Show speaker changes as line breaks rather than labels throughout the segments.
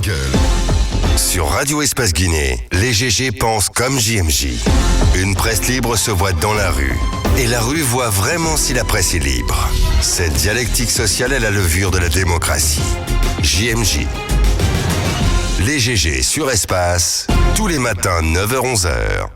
Gueule. Sur Radio Espace Guinée, les GG pensent comme JMJ. Une presse libre se voit dans la rue. Et la rue voit vraiment si la presse est libre. Cette dialectique sociale est la levure de la démocratie. JMJ. Les GG sur Espace, tous les matins 9h-11h.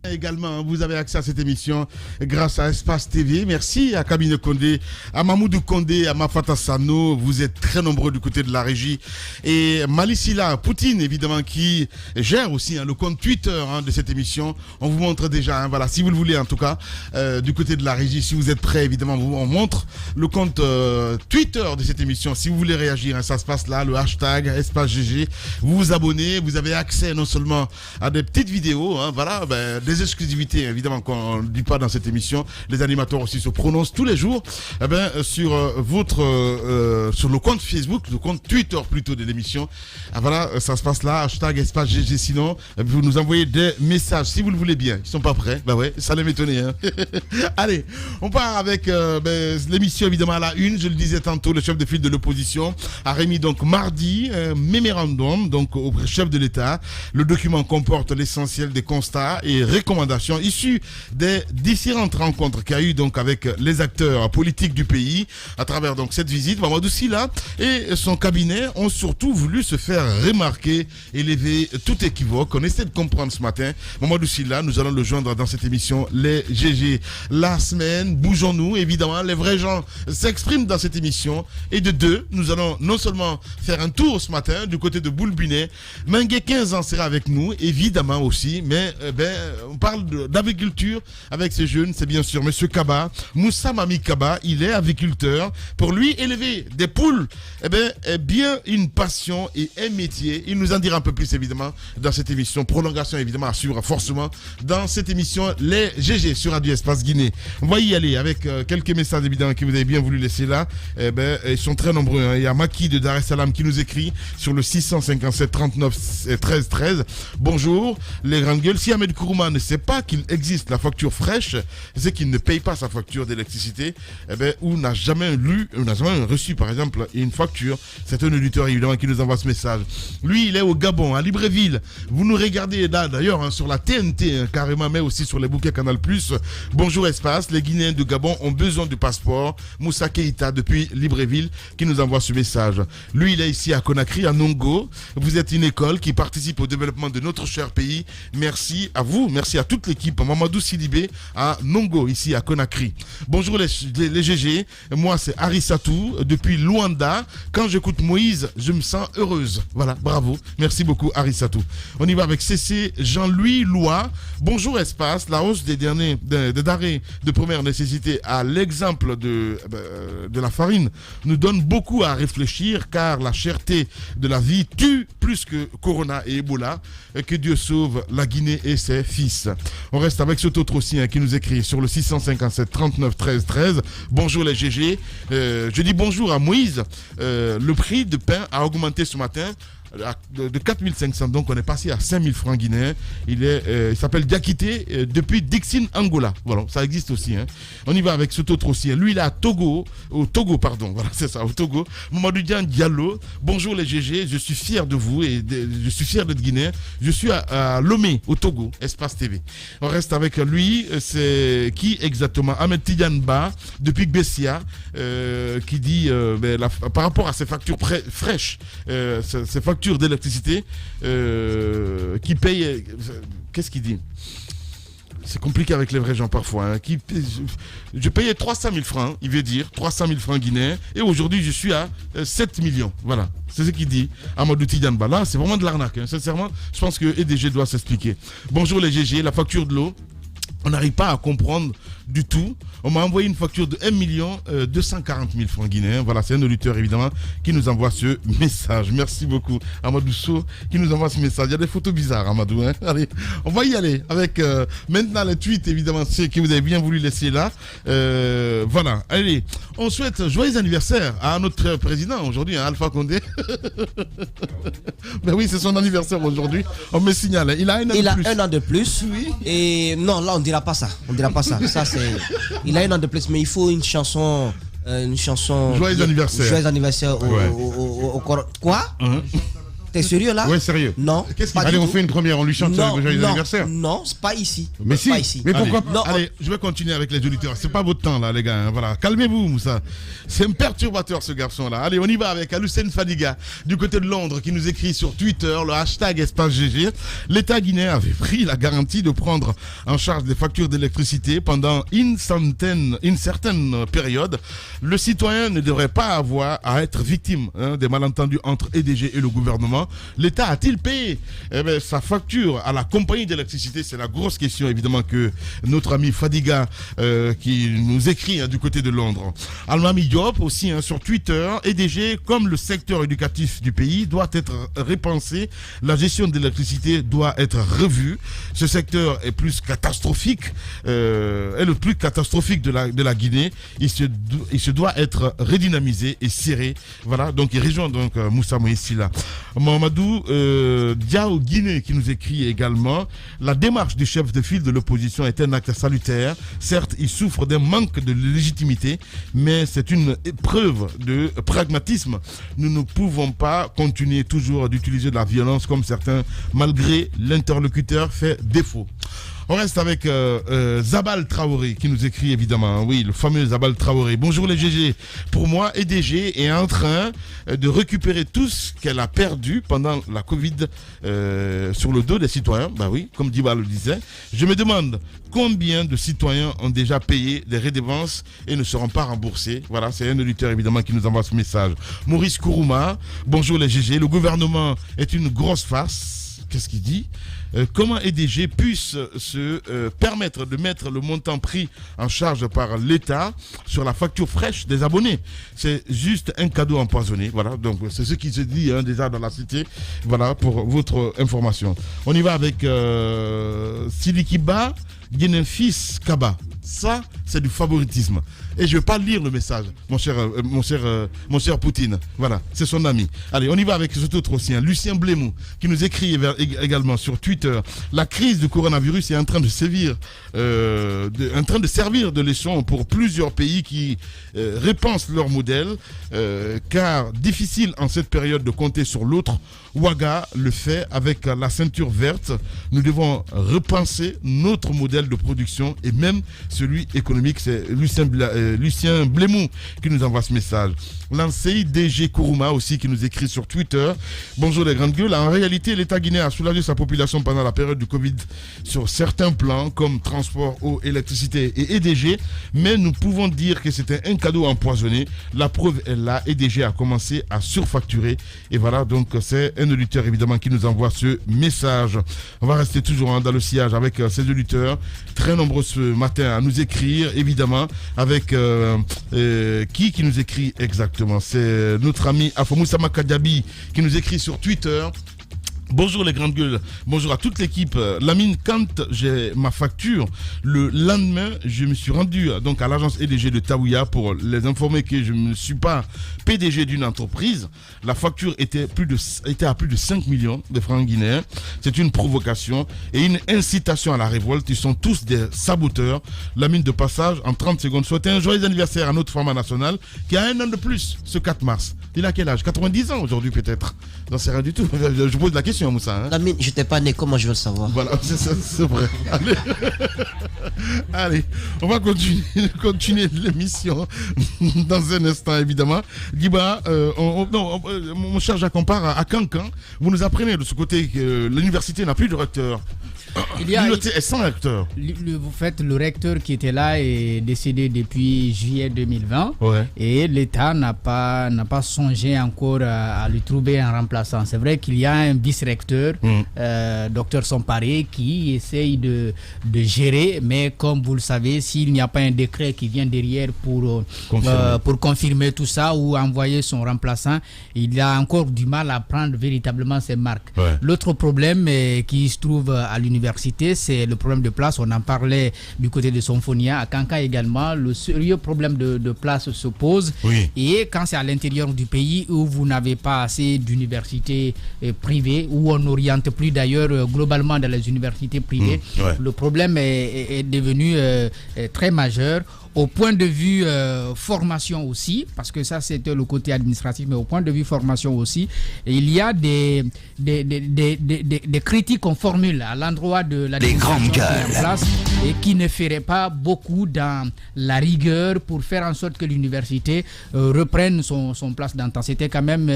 Également, vous avez accès à cette émission grâce à Espace TV. Merci à Kabine Condé, à Mamoudou Condé, à Mafata Sano. Vous êtes très nombreux du côté de la régie. Et Malisila Poutine, évidemment, qui gère aussi le compte Twitter de cette émission. On vous montre déjà, voilà, si vous le voulez en tout cas, du côté de la régie, si vous êtes prêts, évidemment, on montre le compte Twitter de cette émission. Si vous voulez réagir, ça se passe là, le hashtag Espace GG. Vous vous abonnez, vous avez accès non seulement à des petites vidéos, voilà, des exclusivités évidemment qu'on ne dit pas dans cette émission. Les animateurs aussi se prononcent tous les jours sur sur le compte Facebook, le compte Twitter plutôt de l'émission. Voilà, ça se passe là, hashtag Espace GG. Sinon, vous nous envoyez des messages si vous le voulez bien. Ils sont pas prêts, ouais, ça les m'étonner. Allez, on part avec l'émission évidemment à la une. Je le disais tantôt, le chef de file de l'opposition a remis donc mardi un mémorandum donc au chef de l'État. Le document comporte l'essentiel des constats et recommandations issues des différentes rencontres qu'il y a eu donc avec les acteurs politiques du pays à travers donc cette visite. Mamadou Sylla et son cabinet ont surtout voulu se faire remarquer et lever tout équivoque. On essaie de comprendre ce matin. Mamadou Sylla, nous allons le joindre dans cette émission Les GG. La semaine, bougeons-nous. Évidemment, les vrais gens s'expriment dans cette émission. Et de deux, nous allons non seulement faire un tour ce matin du côté de Boulbinet. Mengue 15 ans sera avec nous, évidemment aussi, mais on parle d'agriculture avec ces jeunes, c'est bien sûr Monsieur Kaba, Moussa Mami Kaba, il est agriculteur. Pour lui, élever des poules, est bien une passion et un métier. Il nous en dira un peu plus évidemment dans cette émission. Prolongation évidemment à suivre forcément dans cette émission Les GG sur Radio Espace Guinée. On va y aller avec quelques messages évidemment que vous avez bien voulu laisser là. Ils sont très nombreux. Il y a Maki de Dar es Salaam qui nous écrit sur le 657 39 13 13. Bonjour les grandes gueules. Si Ahmed Kourouma ne sait pas qu'il existe la facture fraîche, c'est qu'il ne paye pas sa facture d'électricité, ou n'a jamais reçu par exemple une facture. C'est un auditeur évidemment qui nous envoie ce message. Lui, il est au Gabon, à Libreville. Vous nous regardez là d'ailleurs sur la TNT carrément, mais aussi sur les bouquets Canal+. Bonjour Espace, les Guinéens de Gabon ont besoin du passeport. Moussa Keïta depuis Libreville qui nous envoie ce message. Lui, il est ici à Conakry, à Nongo. Vous êtes une école qui participe au développement de notre cher pays. Merci à vous, merci à toute l'équipe. Mamadou Sidibé à Nongo, ici à Conakry. Bonjour les GG, moi c'est Arissatou depuis Luanda. Quand j'écoute Moïse, je me sens heureuse. Voilà, bravo, merci beaucoup Arissatou. On y va avec CC Jean-Louis Loua. Bonjour Espace, la hausse des denrées de première nécessité à l'exemple de la farine nous donne beaucoup à réfléchir car la cherté de la vie tue plus que Corona et Ebola. Que Dieu sauve la Guinée et ses fils. On reste avec cet autre aussi qui nous écrit sur le 657 39 13 13. Bonjour les GG. Je dis bonjour à Moïse. Le prix de pain a augmenté ce matin de 4500, donc on est passé à 5000 francs guinéens. Il s'appelle Diakité depuis Dixine, Angola. Voilà, ça existe aussi. On y va avec cet autre aussi. Lui, il est au Togo, pardon. Voilà, c'est ça, au Togo. Mamadou Diallo. Bonjour les GG, je suis fier de vous et je suis fier d'être guinéen. Je suis à Lomé, au Togo, Espace TV. On reste avec lui. C'est qui exactement? Ahmed Tidiane-Ba depuis Gbessia, qui dit par rapport à ces factures fraîches, ces factures d'électricité qui paye. Qu'est-ce qu'il dit? C'est compliqué avec les vrais gens parfois. Je payais 300 000 francs, il veut dire 300 000 francs guinéens, et aujourd'hui je suis à 7 millions. Voilà, c'est ce qu'il dit. Amadou Tidiane-Ba. Là, c'est vraiment de l'arnaque. Sincèrement, je pense que EDG doit s'expliquer. Bonjour les GG, la facture de l'eau. On n'arrive pas à comprendre du tout. On m'a envoyé une facture de 1 240 000 francs guinéens. Voilà, c'est un auditeur évidemment qui nous envoie ce message. Merci beaucoup Amadou Sow qui nous envoie ce message. Il y a des photos bizarres Amadou. Allez, on va y aller avec maintenant les tweets évidemment, ceux que vous avez bien voulu laisser là. Voilà, allez, on souhaite joyeux anniversaire à notre président aujourd'hui, Alpha Condé. Ben oui, c'est son anniversaire aujourd'hui. On me signale, il a un an de plus.
Oui. Et non, là on dira pas ça. On dira pas ça. Ça c'est. Il a un an de plus, mais il faut une chanson. Joyeux
anniversaire.
Joyeux anniversaire au quoi? T'es sérieux là?
Ouais, sérieux.
Non.
Allez, on fait une première, on lui chante joyeux anniversaire.
Non, c'est pas ici.
Mais si.
Pas ici.
Mais pourquoi
pas? Allez, je vais continuer avec les auditeurs. C'est pas votre temps là, les gars. Voilà, calmez-vous, Moussa. C'est un perturbateur ce garçon-là. Allez, on y va avec Alucène Fadiga du côté de Londres qui nous écrit sur Twitter le hashtag #GG. L'État guinéen avait pris la garantie de prendre en charge les factures d'électricité pendant une certaine période. Le citoyen ne devrait pas avoir à être victime des malentendus entre EDG et le gouvernement. L'État a-t-il payé sa facture à la compagnie d'électricité? C'est la grosse question évidemment que notre ami Fadiga qui nous écrit du côté de Londres. Almami Diop aussi sur Twitter. EDG, comme le secteur éducatif du pays, doit être repensé. La gestion de l'électricité doit être revue. Ce secteur est plus catastrophique, est le plus catastrophique de la Guinée. Il se doit être redynamisé et serré. Voilà, donc il rejoint donc Moussa Moïsila. Mamadou Diao Guinée qui nous écrit également: la démarche du chef de file de l'opposition est un acte salutaire. Certes, il souffre d'un manque de légitimité, mais c'est une preuve de pragmatisme. Nous ne pouvons pas continuer toujours d'utiliser de la violence comme certains, malgré l'interlocuteur fait défaut. On reste avec Zabal Traoré qui nous écrit évidemment, oui, le fameux Zabal Traoré. Bonjour les GG. Pour moi, EDG est en train de récupérer tout ce qu'elle a perdu pendant la Covid sur le dos des citoyens. Bah oui, comme Diba le disait. Je me demande combien de citoyens ont déjà payé des redevances et ne seront pas remboursés. Voilà, c'est un auditeur évidemment qui nous envoie ce message. Maurice Kourouma, bonjour les GG. Le gouvernement est une grosse farce. Qu'est-ce qu'il dit? Comment EDG puisse se permettre de mettre le montant pris en charge par l'État sur la facture fraîche des abonnés? C'est juste un cadeau empoisonné. Voilà, donc c'est ce qui se dit déjà dans la cité. Voilà pour votre information. On y va avec Silikiba Guinefis Kaba. Ça, c'est du favoritisme. Et je ne vais pas lire le message, mon cher Poutine. Voilà, c'est son ami. Allez, on y va avec cet autre aussi, Lucien Blémou, qui nous écrit également sur Twitter. La crise du coronavirus est en train de servir de leçon pour plusieurs pays qui repensent leur modèle, car difficile en cette période de compter sur l'autre. Ouaga le fait avec la ceinture verte. Nous devons repenser notre modèle de production et même celui économique. C'est Lucien Blémou qui nous envoie ce message. Lancé DG Kourouma aussi qui nous écrit sur Twitter. Bonjour les grandes gueules. En réalité, l'État guinéen a soulagé sa population pendant la période du Covid sur certains plans comme transport, eau, électricité et EDG. Mais nous pouvons dire que c'était un cadeau empoisonné. La preuve est là. EDG a commencé à surfacturer. Et voilà, donc c'est un auditeur évidemment qui nous envoie ce message. On va rester toujours dans le sillage avec ces auditeurs. Très nombreux ce matin à nous écrire, évidemment, avec qui nous écrit exactement. C'est notre ami Afomoussa Makadiabi qui nous écrit sur Twitter. Bonjour les grandes gueules, bonjour à toute l'équipe. Lamine, quand j'ai ma facture, le lendemain, je me suis rendu donc à l'agence EDG de Taouya pour les informer que je ne suis pas PDG d'une entreprise. La facture était à plus de 5 millions de francs guinéens. C'est une provocation et une incitation à la révolte. Ils sont tous des saboteurs. Lamine, de passage, en 30 secondes, souhaite un joyeux anniversaire à notre format national qui a un an de plus ce 4 mars. Il a quel âge? 90 ans aujourd'hui peut-être. Non, c'est rien du tout. Je pose la question, Moussa.
Lamine, je n'étais pas né, comment je veux le savoir?
Voilà, c'est vrai. Allez, on va continuer l'émission dans un instant, évidemment. Diba, mon cher Jacques, on part à Cancan. Vous nous apprenez de ce côté que l'université n'a plus de recteur. L'université est sans recteur.
Vous faites le recteur qui était là est décédé depuis juillet 2020.
Ouais.
Et l'État n'a pas songé encore à lui trouver un remplaçant. C'est vrai qu'il y a un vice-recteur, docteur Somparé, qui essaye de gérer, mais comme vous le savez, s'il n'y a pas un décret qui vient derrière pour confirmer tout ça ou envoyer son remplaçant, il a encore du mal à prendre véritablement ses marques.
Ouais.
L'autre problème qui se trouve à l'université, c'est le problème de place. On en parlait du côté de Sonfonia, à Kanka également. Le sérieux problème de place se pose.
Oui.
Et quand c'est à l'intérieur du pays où vous n'avez pas assez d'universités privées, où on n'oriente plus d'ailleurs globalement dans les universités privées, le problème est devenu très majeur. au point de vue formation aussi, parce que ça c'était le côté administratif, mais au point de vue formation aussi, il y a des critiques qu'on formule à l'endroit de l'administration qui est en place et qui ne ferait pas beaucoup dans la rigueur pour faire en sorte que l'université reprenne son place d'antan. C'était quand même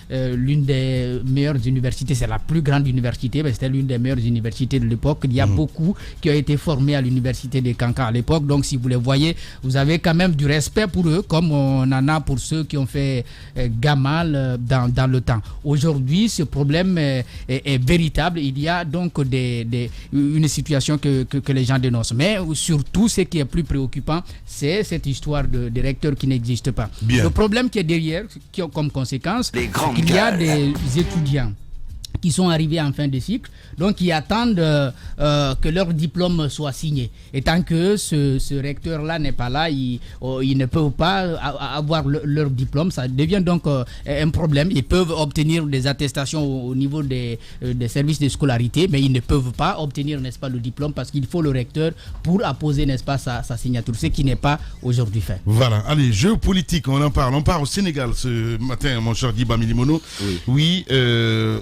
l'une des meilleures universités, c'est la plus grande université, mais c'était l'une des meilleures universités de l'époque. Il y a beaucoup qui ont été formés à l'université de Kankan à l'époque, donc si vous les voyez, vous avez quand même du respect pour eux, comme on en a pour ceux qui ont fait Gamal dans le temps. Aujourd'hui, ce problème est véritable. Il y a donc une situation que les gens dénoncent. Mais surtout, ce qui est plus préoccupant, c'est cette histoire de recteurs qui n'existe pas. Bien. Le problème qui est derrière, qui a comme conséquence, qu'il y a des étudiants qui sont arrivés en fin de cycle, donc qui attendent que leur diplôme soit signé. Et tant que ce recteur-là n'est pas là, ils ne peuvent pas avoir leur diplôme. Ça devient donc un problème. Ils peuvent obtenir des attestations au niveau des services de scolarité, mais ils ne peuvent pas obtenir, n'est-ce pas, le diplôme parce qu'il faut le recteur pour apposer, n'est-ce pas, sa signature, ce qui n'est pas aujourd'hui fait.
Voilà. Allez, géopolitique, on en parle. On part au Sénégal ce matin, mon cher Diba Milimono. Oui,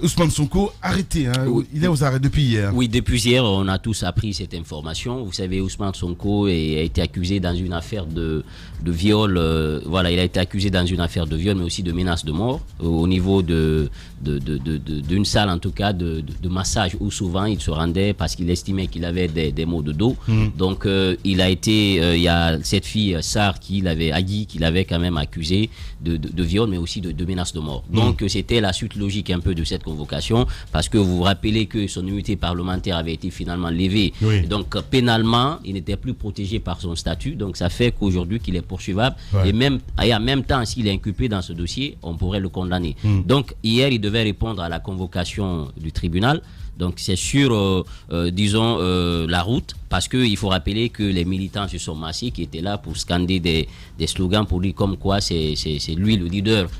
Ousmane Sonko arrêté, hein. Oui. Il est aux arrêts depuis hier.
Oui, depuis hier, on a tous appris cette information. Vous savez, Ousmane Sonko a été accusé dans une affaire de viol. Voilà, il a été accusé dans une affaire de viol, mais aussi de menace de mort au niveau d'une salle, en tout cas, de massage où souvent il se rendait parce qu'il estimait qu'il avait des maux de dos. Donc, il a été, il y a cette fille, Sarr, Agui, qui l'avait quand même accusé de viol, mais aussi de menace de mort. Donc, c'était la suite logique un peu de cette convocation. Parce que vous vous rappelez que son immunité parlementaire avait été finalement levée. Oui. Donc, pénalement, il n'était plus protégé par son statut. Donc, ça fait qu'aujourd'hui, qu'il est poursuivable. Ouais. Et en même temps, s'il est inculpé dans ce dossier, on pourrait le condamner. Donc, hier, il devait répondre à la convocation du tribunal. Donc, c'est sur, la route, parce qu'il faut rappeler que les militants se sont massés, qui étaient là pour scander des slogans pour dire comme quoi c'est lui le leader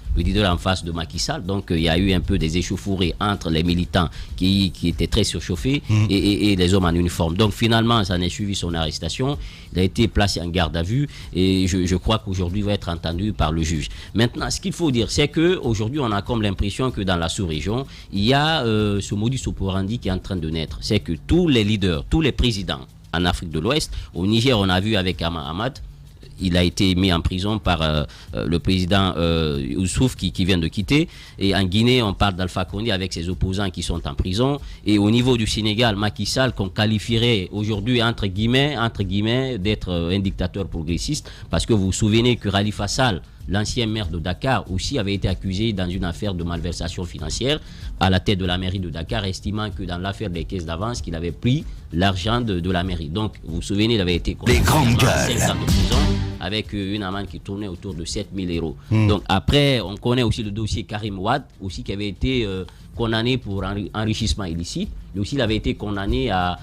en face de Macky Sall. Donc, il y a eu un peu des échauffourées entre les militants qui étaient très surchauffés et les hommes en uniforme. Donc, finalement, ça n'a suivi son arrestation. Il a été placé en garde à vue et je crois qu'aujourd'hui, il va être entendu par le juge. Maintenant, ce qu'il faut dire, c'est qu'aujourd'hui, on a comme l'impression que dans la sous-région, il y a ce modus operandi qui est en train de naître. C'est que tous les leaders, tous les présidents en Afrique de l'Ouest, au Niger, on a vu avec Ahmad, il a été mis en prison par le président Youssouf qui vient de quitter. Et en Guinée, on parle d'Alpha Condé avec ses opposants qui sont en prison. Et au niveau du Sénégal, Macky Sall, qu'on qualifierait aujourd'hui, entre guillemets, d'être un dictateur progressiste. Parce que vous vous souvenez que Khalifa Sall, l'ancien maire de Dakar, aussi avait été accusé dans une affaire de malversation financière à la tête de la mairie de Dakar, estimant que dans l'affaire des caisses d'avance, qu'il avait pris l'argent de la mairie. Donc, vous vous souvenez, il avait été condamné à 5 ans de prison avec une amende qui tournait autour de 7 000 euros. Donc, après, on connaît aussi le dossier Karim Wade, aussi qui avait été condamné pour enrichissement illicite. Lui aussi, il avait été condamné à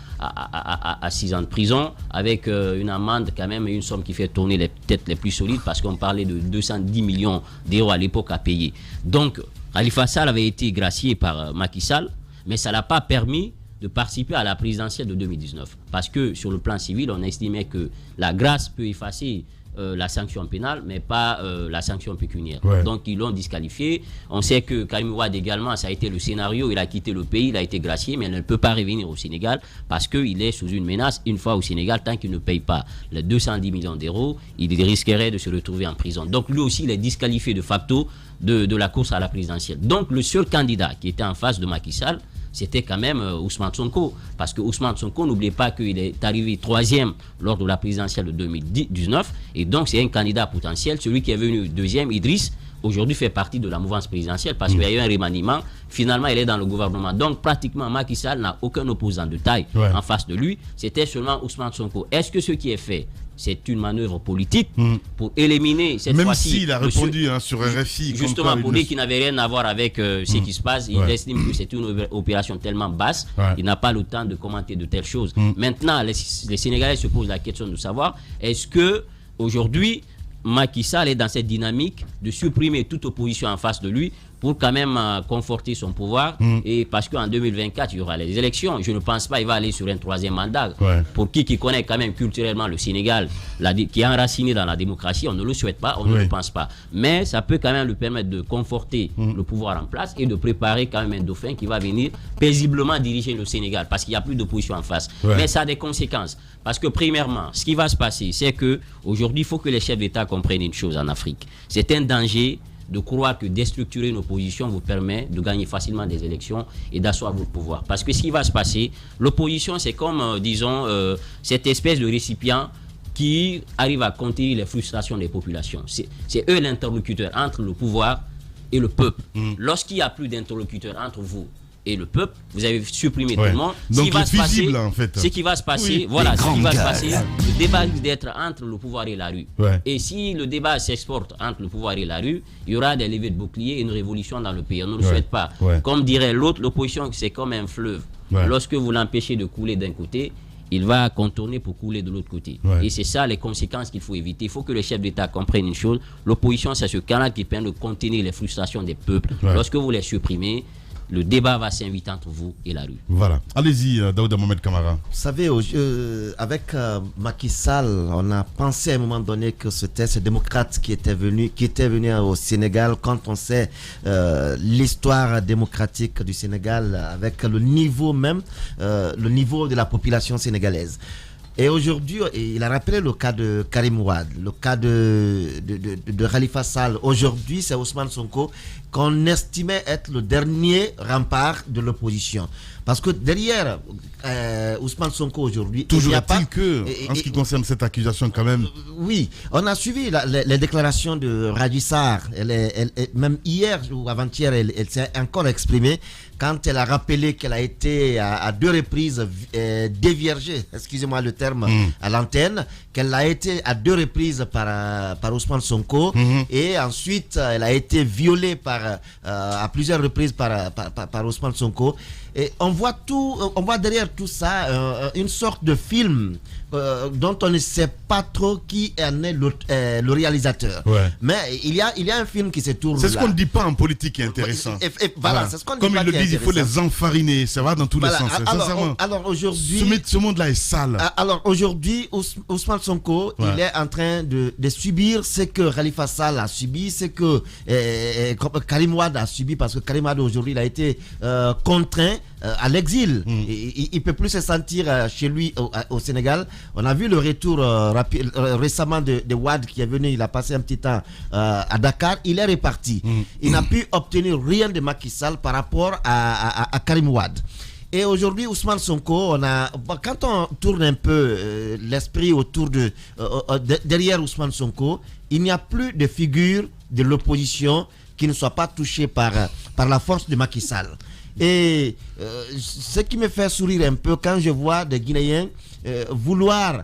6 ans de prison avec une amende quand même, une somme qui fait tourner les têtes les plus solides parce qu'on parlait de 210 millions d'euros à l'époque à payer. Donc, Khalifa Sall avait été gracié par Macky Sall, mais ça ne l'a pas permis de participer à la présidentielle de 2019. Parce que sur le plan civil, on estimait que la grâce peut effacer la sanction pénale, mais pas la sanction pécuniaire. Ouais. Donc, ils l'ont disqualifié. On sait que Karim Wade également, ça a été le scénario. Il a quitté le pays, il a été gracié, mais il ne peut pas revenir au Sénégal parce qu'il est sous une menace. Une fois au Sénégal, tant qu'il ne paye pas les 210 millions d'euros, il risquerait de se retrouver en prison. Donc, lui aussi, il est disqualifié de facto de la course à la présidentielle. Donc, le seul candidat qui était en face de Macky Sall, c'était quand même Ousmane Sonko. Parce que Ousmane Sonko, n'oubliez pas qu'il est arrivé 3e lors de la présidentielle de 2019. Et donc, c'est un candidat potentiel. Celui qui est venu 2e, Idriss, aujourd'hui fait partie de la mouvance présidentielle parce qu'il y a eu un remaniement. Finalement, il est dans le gouvernement. Donc, pratiquement, Macky Sall n'a aucun opposant de taille en face de lui. C'était seulement Ousmane Sonko. Est-ce que ce qui est fait, c'est une manœuvre politique pour éliminer cette fois-ci...
Même s'il a répondu sur RFI...
Justement, pour dire qu'il n'avait rien à voir avec ce qui se passe, il estime que c'est une opération tellement basse, il n'a pas le temps de commenter de telles choses. Maintenant, les Sénégalais se posent la question de savoir, est-ce que aujourd'hui Macky Sall est dans cette dynamique de supprimer toute opposition en face de lui pour quand même conforter son pouvoir. Et parce qu'en 2024, il y aura les élections. Je ne pense pas qu'il va aller sur un 3e mandat. Pour qui connaît quand même culturellement le Sénégal, qui est enraciné dans la démocratie, on ne le souhaite pas, on ne le pense pas. Mais ça peut quand même lui permettre de conforter le pouvoir en place et de préparer quand même un dauphin qui va venir paisiblement diriger le Sénégal, parce qu'il n'y a plus d'opposition en face. Mais ça a des conséquences. Parce que premièrement, ce qui va se passer, c'est qu'aujourd'hui, il faut que les chefs d'État comprennent une chose en Afrique. C'est un danger de croire que déstructurer une opposition vous permet de gagner facilement des élections et d'asseoir votre pouvoir. Parce que ce qui va se passer, l'opposition, c'est comme, disons, cette espèce de récipient qui arrive à contenir les frustrations des populations. C'est eux l'interlocuteur entre le pouvoir et le peuple. Lorsqu'il n'y a plus d'interlocuteur entre vous et le peuple, vous avez supprimé tout le monde.
Donc ce
qui va se passer, voilà, ce qui va se passer, le débat risque d'être entre le pouvoir et la rue. Et si le débat s'exporte entre le pouvoir et la rue, il y aura des levées de boucliers et une révolution dans le pays. On ne le souhaite pas. Comme dirait l'autre, l'opposition, c'est comme un fleuve. Lorsque vous l'empêchez de couler d'un côté, il va contourner pour couler de l'autre côté. Et c'est ça les conséquences qu'il faut éviter. Il faut que les chefs d'État comprennent une chose. L'opposition, c'est ce canal qui permet de contenir les frustrations des peuples. Lorsque vous les supprimez, le débat va s'inviter entre vous et la rue. Voilà.
Allez-y, Daouda Mohamed Kamara.
Vous savez, avec Macky Sall, on a pensé à un moment donné que c'était ce démocrate qui était venu au Sénégal. Quand on sait l'histoire démocratique du Sénégal, avec le niveau de la population sénégalaise. Et aujourd'hui, il a rappelé le cas de Karim Wade, le cas de Khalifa Sall. Aujourd'hui, c'est Ousmane Sonko qu'on estimait être le dernier rempart de l'opposition. Parce que derrière Ousmane Sonko aujourd'hui...
Toujours est-il que, en ce qui concerne cette accusation quand même...
Oui, on a suivi les déclarations de Radji Sarr. Même hier ou avant-hier, elle s'est encore exprimée quand elle a rappelé qu'elle a été à 2 reprises déviergée, excusez-moi le terme, à l'antenne, qu'elle a été à 2 reprises par Ousmane Sonko, et ensuite elle a été violée à plusieurs reprises par Ousmane Sonko. Et on voit derrière tout ça une sorte de film dont on ne sait pas trop qui en est le réalisateur. Mais il y a un film qui se tourne.
C'est ce qu'on ne dit pas en politique qui est intéressant.
Voilà, c'est ce qu'on dit.
Comme ils le disent, il faut les enfariner. Ça va dans tous les sens.
Alors aujourd'hui,
ce monde-là est sale.
Alors aujourd'hui, Ousmane Sonko, il est en train de subir ce que Khalifa Sall a subi, ce que Karim Wade a subi, parce que Karim Wade aujourd'hui, il a été contraint à l'exil. Il ne peut plus se sentir chez lui au Sénégal. On a vu le retour récemment de Wade qui est venu, il a passé un petit temps à Dakar, il est reparti. Il n'a pu obtenir rien de Macky Sall par rapport à Karim Wade. Et aujourd'hui, Ousmane Sonko, quand on tourne un peu l'esprit autour derrière Ousmane Sonko, il n'y a plus de figure de l'opposition qui ne soit pas touchée par la force de Macky Sall. Et ce qui me fait sourire un peu quand je vois des Guinéens vouloir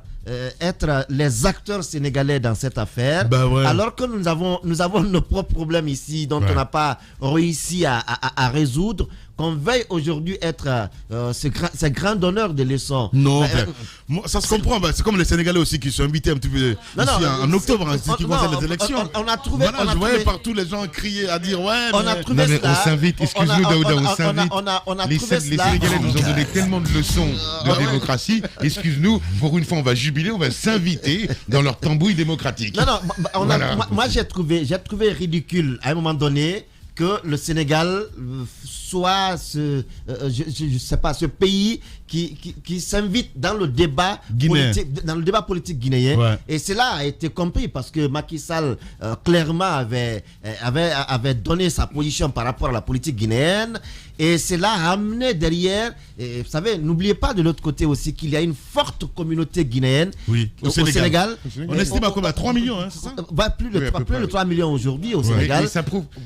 être les acteurs sénégalais dans cette affaire, alors que nous avons nos propres problèmes ici dont on n'a pas réussi à résoudre, qu'on veuille aujourd'hui être ce grand donneur de leçons.
Non, ça se comprend. C'est comme les Sénégalais aussi qui sont invités un petit peu en octobre, en ce qui concerne les élections.
On a trouvé.
Je voyais partout les gens crier à dire ouais.
On a trouvé cela.
On s'invite. Excuse-nous, Daouda, on s'invite. Les Sénégalais nous ont donné tellement de leçons de démocratie. Excuse-nous, pour une fois, on va jubiler, on va s'inviter dans leur tambouille démocratique.
Moi, j'ai trouvé ridicule à un moment donné que le Sénégal soit ce pays qui s'invite dans le débat politique guinéen. Et cela a été compris parce que Macky Sall clairement avait donné sa position par rapport à la politique guinéenne, et cela a amené derrière, et vous savez, n'oubliez pas de l'autre côté aussi qu'il y a une forte communauté guinéenne au Sénégal.
On estime à combien? 3 millions, hein, c'est ça?
Plus de 3 millions aujourd'hui au Sénégal.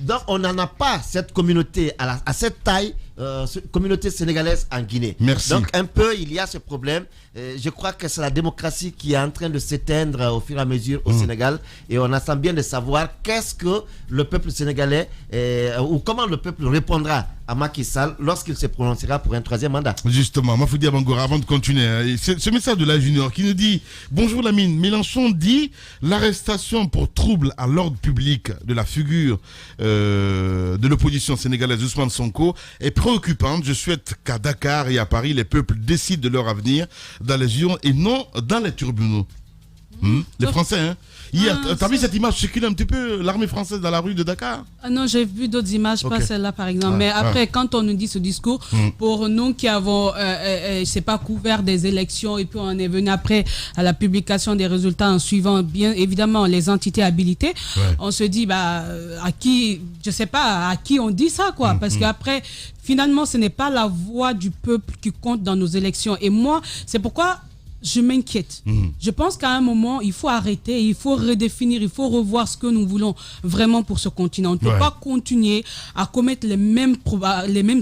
Donc on n'en a pas cette communauté à cette taille communauté sénégalaise en Guinée.
Merci.
Donc un peu, il y a ce problème. Je crois que c'est la démocratie qui est en train de s'éteindre au fur et à mesure au Sénégal. Et on attend bien de savoir qu'est-ce que le peuple sénégalais, ou comment le peuple répondra à Macky Sall lorsqu'il se prononcera pour un 3e mandat.
Justement, Mafoudi Abangora, avant de continuer, ce message de la Junior qui nous dit « Bonjour Lamine, Mélenchon dit l'arrestation pour trouble à l'ordre public de la figure de l'opposition sénégalaise Ousmane Sonko est préoccupante. Je souhaite qu'à Dakar et à Paris, les peuples décident de leur avenir dans les urnes et non dans les tribunaux. » Les Français, hein. Hier, t'as vu cette image circuler un petit peu, l'armée française dans la rue de Dakar?
Non, j'ai vu d'autres images, pas celle-là par exemple. Mais après, quand on nous dit ce discours, pour nous qui avons, c'est pas couvert des élections et puis on est venu après à la publication des résultats en suivant bien évidemment les entités habilitées, on se dit, à qui, je sais pas, à qui on dit ça, quoi. Parce qu'après, finalement, ce n'est pas la voix du peuple qui compte dans nos élections. Et moi, c'est pourquoi je m'inquiète. Je pense qu'à un moment, il faut arrêter, il faut redéfinir, il faut revoir ce que nous voulons vraiment pour ce continent. On ne peut pas continuer à commettre les mêmes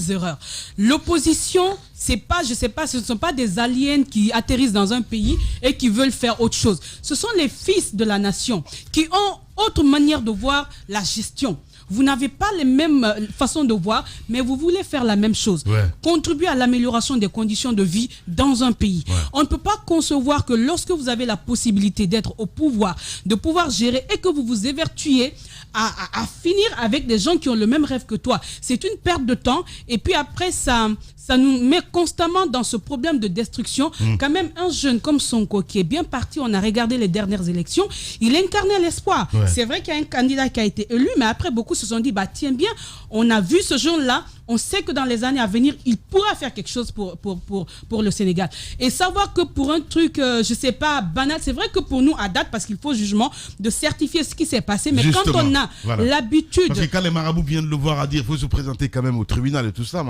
erreurs. L'opposition, c'est pas, je sais pas, ce ne sont pas des aliens qui atterrissent dans un pays et qui veulent faire autre chose. Ce sont les fils de la nation qui ont autre manière de voir la gestion. Vous n'avez pas les mêmes façons de voir, mais vous voulez faire la même chose. Contribuer à l'amélioration des conditions de vie dans un pays. On ne peut pas concevoir que lorsque vous avez la possibilité d'être au pouvoir, de pouvoir gérer et que vous vous évertuez à finir avec des gens qui ont le même rêve que toi. C'est une perte de temps et puis après ça nous met constamment dans ce problème de destruction. Quand même un jeune comme Sonko qui est bien parti, on a regardé les dernières élections, il incarnait l'espoir. C'est vrai qu'il y a un candidat qui a été élu, mais après beaucoup se sont dit, tiens bien, on a vu ce jeune-là, on sait que dans les années à venir, il pourra faire quelque chose pour le Sénégal. Et savoir que pour un truc, je sais pas, banal, c'est vrai que pour nous, à date, parce qu'il faut jugement, de certifier ce qui s'est passé, mais justement, quand on a l'habitude...
Parce que quand les marabouts viennent le voir à dire, il faut se présenter quand même au tribunal et tout ça,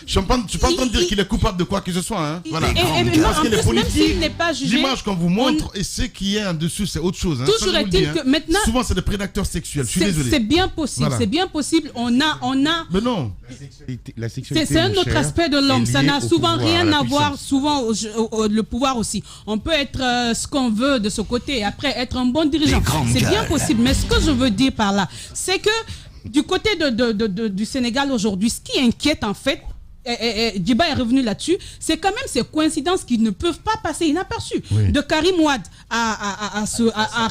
je suis pas en train de dire qu'il est coupable de quoi que ce soit. Hein. Voilà. Parce que les politiques, l'image qu'on vous montre et ce qui est en dessous, c'est autre chose. Hein.
Toujours est-il que maintenant...
Souvent, c'est des prédateurs sexuels, je suis désolé.
C'est bien possible, c'est bien possible. On a...
Mais non.
La sexualité,
c'est un autre aspect de l'homme. Ça n'a souvent rien à voir, souvent le pouvoir aussi. On peut être ce qu'on veut de ce côté et après être un bon dirigeant. C'est bien possible. Mais ce que je veux dire par là, c'est que du côté du Sénégal aujourd'hui, ce qui inquiète en fait, Djiba est revenu là-dessus, c'est quand même ces coïncidences qui ne peuvent pas passer inaperçues. De Karim Wade à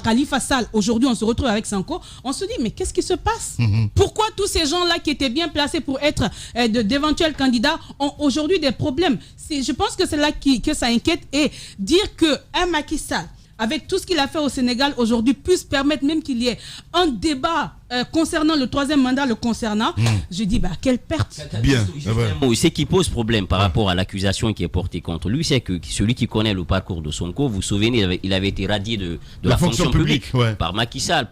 Khalifa Sall, aujourd'hui on se retrouve avec Sonko, on se dit mais qu'est-ce qui se passe? Pourquoi tous ces gens-là qui étaient bien placés pour être d'éventuels candidats ont aujourd'hui des problèmes? Je pense que c'est là que ça inquiète, et dire qu'un Macky Sall, avec tout ce qu'il a fait au Sénégal aujourd'hui, puisse permettre même qu'il y ait un débat concernant le 3e mandat le concernant, je dis quelle perte.
Bien.
Ce qui pose problème par rapport à l'accusation qui est portée contre lui, c'est que celui qui connaît le parcours de Sonko, vous vous souvenez, il avait été radié de la fonction publique par Macky Sall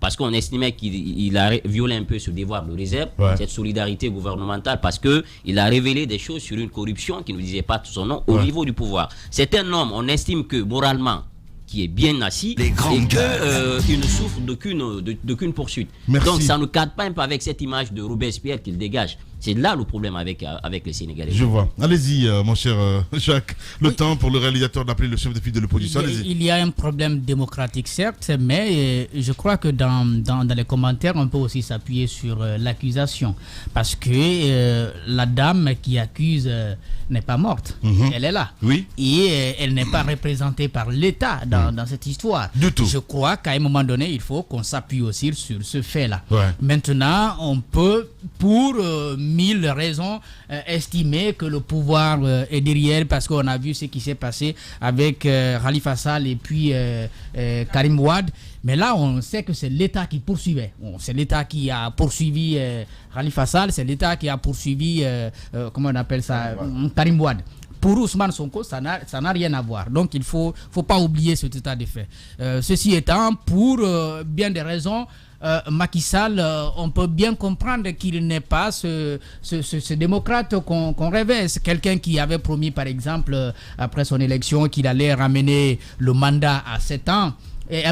parce qu'on estimait qu'il a violé un peu ce devoir de réserve, cette solidarité gouvernementale, parce qu'il a révélé des choses sur une corruption qui ne disait pas son nom au niveau du pouvoir. C'est un homme, on estime que moralement, qui est bien assis et qu'il ne souffre d'aucune poursuite.
Merci.
Donc ça ne cadre pas un peu avec cette image de Robespierre qu'il dégage. C'est là le problème avec les Sénégalais.
Je vois. Allez-y, mon cher Jacques. Le temps pour le réalisateur d'appeler le chef de file de l'opposition.
Il y a un problème démocratique, certes, mais je crois que dans les commentaires, on peut aussi s'appuyer sur l'accusation. Parce que la dame qui accuse n'est pas morte. Elle est là.
Oui.
Et elle n'est pas représentée par l'État dans cette histoire.
Du tout.
Je crois qu'à un moment donné, il faut qu'on s'appuie aussi sur ce fait-là. Maintenant, on peut, pour 1000 raisons, estimer que le pouvoir est derrière, parce qu'on a vu ce qui s'est passé avec Khalifa Sall et puis Karim Wade. Mais là, on sait que c'est l'État qui poursuivait. C'est l'État qui a poursuivi Khalifa Sall, c'est l'État qui a poursuivi, comment on appelle ça, Karim Wade. Pour Ousmane Sonko, ça n'a rien à voir. Donc, il ne faut pas oublier cet état de fait. Ceci étant, pour bien des raisons, Macky Sall, on peut bien comprendre qu'il n'est pas ce démocrate qu'on rêvait. C'est quelqu'un qui avait promis, par exemple, après son élection, qu'il allait ramener le mandat à 7 ans.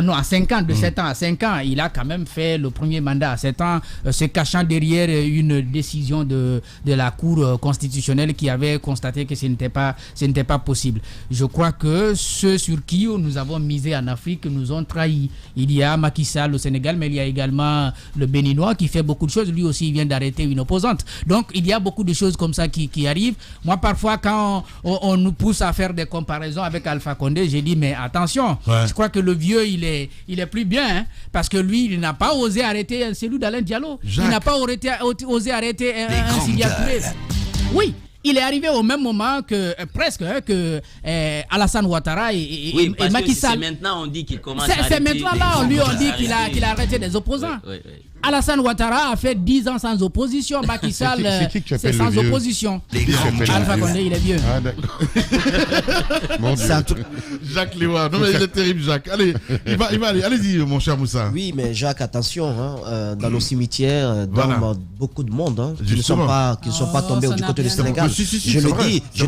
non, à 5 ans, de 7 ans à 5 ans, il a quand même fait le premier mandat à 7 ans, se cachant derrière une décision de la Cour constitutionnelle qui avait constaté que ce n'était pas possible. Je crois que ceux sur qui nous avons misé en Afrique nous ont trahis. Il y a Macky Sall au Sénégal, mais il y a également le Béninois qui fait beaucoup de choses. Lui aussi, il vient d'arrêter une opposante. Donc, il y a beaucoup de choses comme ça qui arrivent. Moi, parfois, quand on nous pousse à faire des comparaisons avec Alpha Condé, j'ai dit, mais attention, je crois que le vieux, il est plus bien, hein, parce que lui, il n'a pas osé arrêter un Cellou d'Alain Diallo. Jacques. Il n'a pas osé arrêter un Sylvia Touré. Oui. Il est arrivé au même moment que presque que Alassane Ouattara et Macky Sall.
C'est maintenant on dit qu'il commence
à arrêter. C'est maintenant là, on dit qu'il a arrêté des opposants. Oui. Alassane Ouattara a fait 10 ans sans opposition. Macky Sall, c'est sans opposition. Alpha Condé, il est vieux.
Ah, d'accord. Jacques Léoard. Non, mais il est terrible, Jacques. Allez, il va aller. Allez-y, mon cher Moussa.
Oui, mais Jacques, attention. Dans nos cimetières, dans beaucoup de monde qui ne sont pas tombés du côté du Sénégal. Je le dis. Je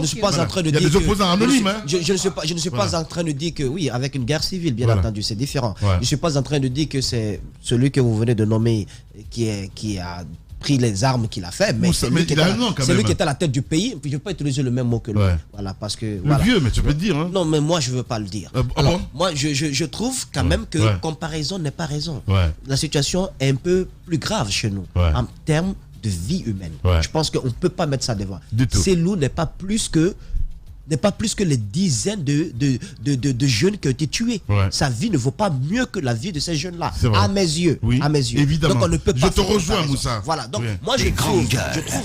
ne suis pas en train de dire.
Il y a des opposants anonymes.
Je ne suis pas en train de dire que, oui, avec une guerre civile, bien entendu, c'est différent. Je ne suis pas en train de dire que c'est celui que vous venez de nommer qui a pris les armes qu'il a fait, mais c'est lui qui était à la tête du pays. Je ne vais pas utiliser le même mot que lui. Voilà, parce que,
le vieux, mais tu peux le dire. Hein.
Non, mais moi, je ne veux pas le dire. Alors, moi, je trouve quand même que comparaison n'est pas raison. La situation est un peu plus grave chez nous en termes de vie humaine. Je pense qu'on ne peut pas mettre ça devant. Cellou n'est pas plus que les dizaines de jeunes qui ont été tués. Sa vie ne vaut pas mieux que la vie de ces jeunes-là, à mes yeux.
Évidemment.
Donc on ne peut pas.
Je te rejoins, Moussa.
Voilà. Donc moi je trouve